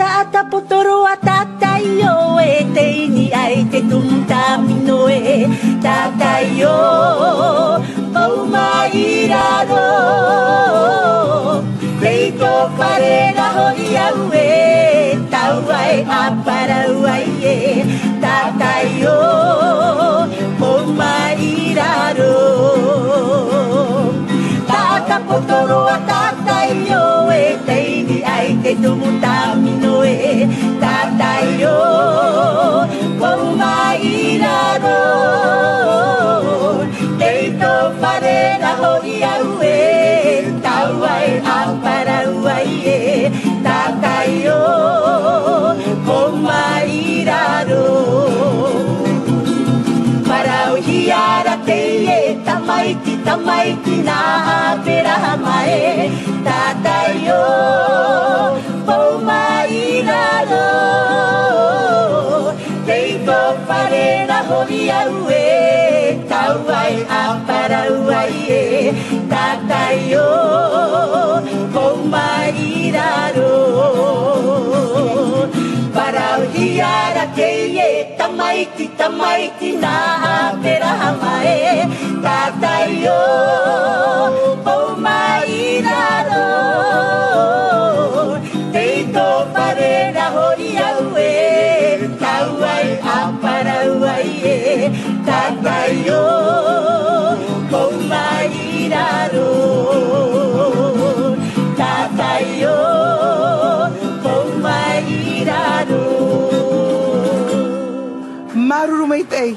Tata potoro a tata yo e te ni ai te tumta mino e tata yo o mairado leito parera hoi au e tau ai aparau ai e tata yo o mairado tata potoro a tata yo e te ni ai te tumta mino e tata yo o mairado leito parera hoi au e tau ai aparau ai e tata yo o mairado parau hiara te e tamaiti na pera mai tata yo o mairado leito parera hoi au e tau ai aparau ai e tata yo o mairado parau hiara te e tamaiti na pera mai tata yo o mairado leito parera hoi au e tau ai aparau ai e tata yo o mairado tata yo o mairado Marurumay tay.